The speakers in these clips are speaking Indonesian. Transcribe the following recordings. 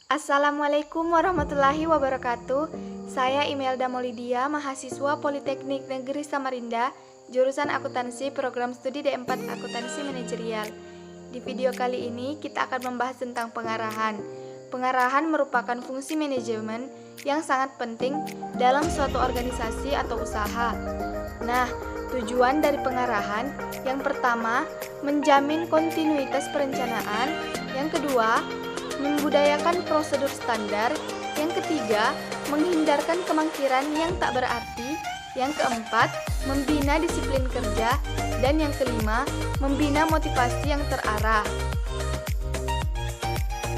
Assalamualaikum warahmatullahi wabarakatuh. Saya Imelda Maulidia, mahasiswa Politeknik Negeri Samarinda, jurusan Akuntansi Program Studi D4 Akuntansi Manajerial. Di video kali ini kita akan membahas tentang pengarahan. Pengarahan merupakan fungsi manajemen yang sangat penting dalam suatu organisasi atau usaha. Nah, tujuan dari pengarahan yang pertama, menjamin kontinuitas perencanaan. Yang kedua, membudayakan prosedur standar. Yang ketiga, menghindarkan kemangkiran yang tak berarti. Yang keempat, membina disiplin kerja. Dan yang kelima, membina motivasi yang terarah.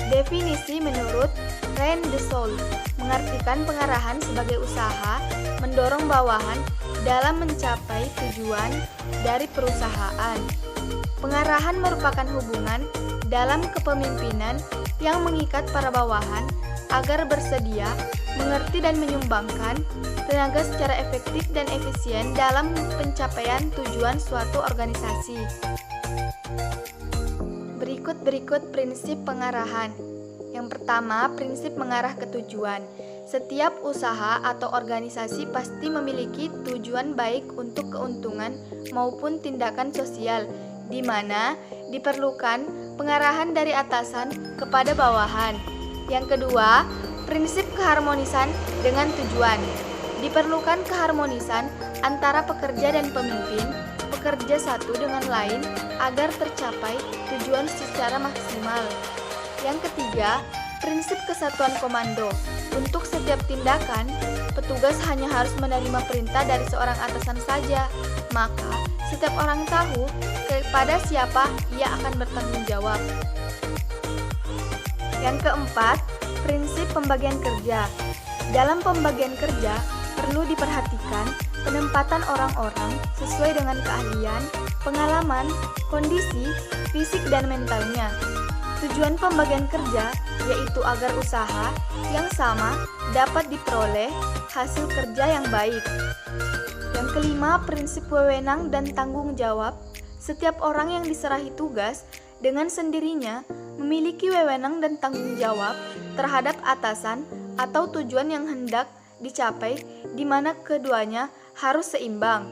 Definisi menurut Rand Desaul mengartikan pengarahan sebagai usaha mendorong bawahan dalam mencapai tujuan dari perusahaan. Pengarahan merupakan hubungan dalam kepemimpinan yang mengikat para bawahan agar bersedia, mengerti dan menyumbangkan tenaga secara efektif dan efisien dalam pencapaian tujuan suatu organisasi. Berikut prinsip pengarahan. Yang pertama, prinsip mengarah ke tujuan. Setiap usaha atau organisasi pasti memiliki tujuan baik untuk keuntungan maupun tindakan sosial, di mana diperlukan pengarahan dari atasan kepada bawahan. Yang kedua, prinsip keharmonisan dengan tujuan. Diperlukan keharmonisan antara pekerja dan pemimpin, pekerja satu dengan lain agar tercapai tujuan secara maksimal. Yang ketiga, prinsip kesatuan komando. Untuk setiap tindakan, petugas hanya harus menerima perintah dari seorang atasan saja. Maka, setiap orang tahu kepada siapa ia akan bertanggung jawab. Yang keempat, prinsip pembagian kerja. Dalam pembagian kerja, perlu diperhatikan penempatan orang-orang sesuai dengan keahlian, pengalaman, kondisi, fisik dan mentalnya. Tujuan pembagian kerja yaitu agar usaha yang sama dapat diperoleh hasil kerja yang baik. Yang kelima, prinsip wewenang dan tanggung jawab. Setiap orang yang diserahi tugas dengan sendirinya memiliki wewenang dan tanggung jawab terhadap atasan atau tujuan yang hendak dicapai, di mana keduanya harus seimbang.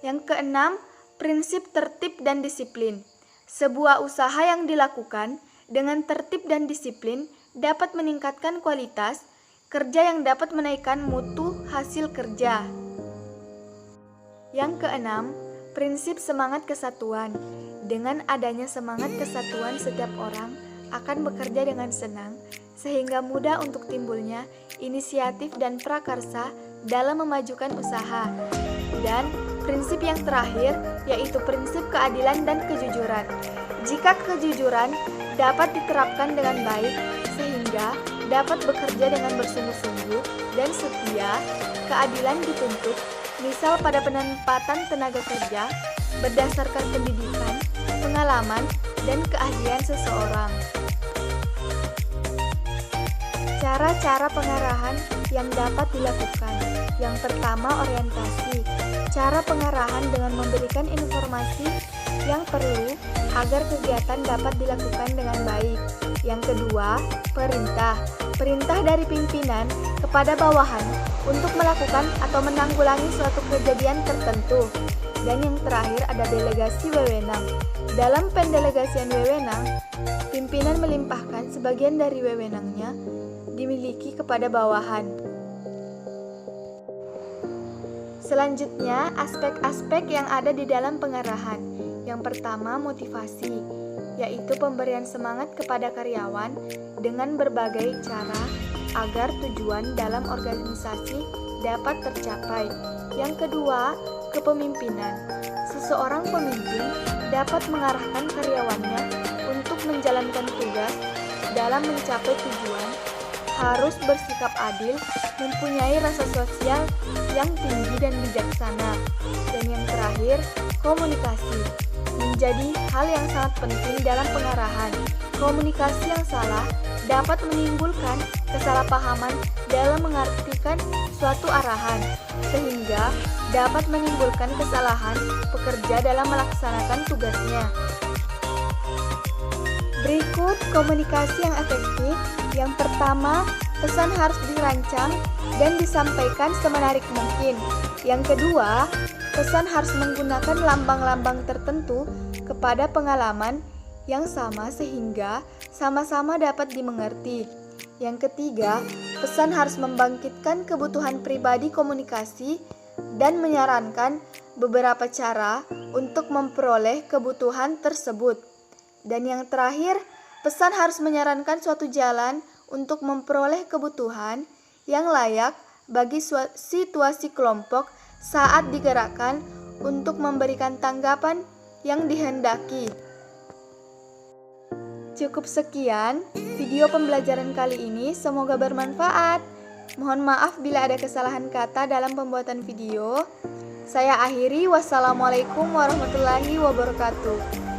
Yang keenam, prinsip tertib dan disiplin. Sebuah usaha yang dilakukan dengan tertib dan disiplin dapat meningkatkan kualitas kerja yang dapat menaikkan mutu hasil kerja. Yang keenam, prinsip semangat kesatuan. Dengan adanya semangat kesatuan, setiap orang akan bekerja dengan senang, sehingga mudah untuk timbulnya inisiatif dan prakarsa dalam memajukan usaha. Dan prinsip yang terakhir yaitu prinsip keadilan dan kejujuran. Jika kejujuran dapat diterapkan dengan baik, sehingga dapat bekerja dengan bersungguh-sungguh dan setia, keadilan dituntut, misal pada penempatan tenaga kerja, berdasarkan pendidikan, pengalaman, dan keahlian seseorang. Cara-cara pengarahan yang dapat dilakukan. Yang pertama, orientasi. Cara pengarahan dengan memberikan informasi yang perlu agar kegiatan dapat dilakukan dengan baik. Yang kedua, perintah. Perintah dari pimpinan kepada bawahan untuk melakukan atau menanggulangi suatu kejadian tertentu. Dan yang terakhir ada delegasi wewenang. Dalam pendelegasian wewenang, pimpinan melimpahkan sebagian dari wewenangnya dimiliki kepada bawahan. Selanjutnya, aspek-aspek yang ada di dalam pengarahan. Yang pertama, motivasi, yaitu pemberian semangat kepada karyawan dengan berbagai cara agar tujuan dalam organisasi dapat tercapai. Yang kedua, kepemimpinan. Seseorang pemimpin dapat mengarahkan karyawannya untuk menjalankan tugas dalam mencapai tujuan, harus bersikap adil, mempunyai rasa sosial yang tinggi dan bijaksana. Dan yang terakhir, komunikasi menjadi hal yang sangat penting dalam pengarahan. Komunikasi yang salah dapat menimbulkan kesalahpahaman dalam mengartikan suatu arahan, sehingga dapat menimbulkan kesalahan pekerja dalam melaksanakan tugasnya. Berikut komunikasi yang efektif Yang pertama, pesan harus dirancang dan disampaikan semenarik mungkin. Yang kedua, pesan harus menggunakan lambang-lambang tertentu kepada pengalaman yang sama sehingga sama-sama dapat dimengerti. Yang ketiga, pesan harus membangkitkan kebutuhan pribadi komunikasi dan menyarankan beberapa cara untuk memperoleh kebutuhan tersebut. Dan yang terakhir, pesan harus menyarankan suatu jalan untuk memperoleh kebutuhan yang layak bagi situasi kelompok saat digerakkan untuk memberikan tanggapan yang dihendaki. Cukup sekian video pembelajaran kali ini, semoga bermanfaat. Mohon maaf bila ada kesalahan kata dalam pembuatan video. Saya akhiri, wassalamualaikum warahmatullahi wabarakatuh.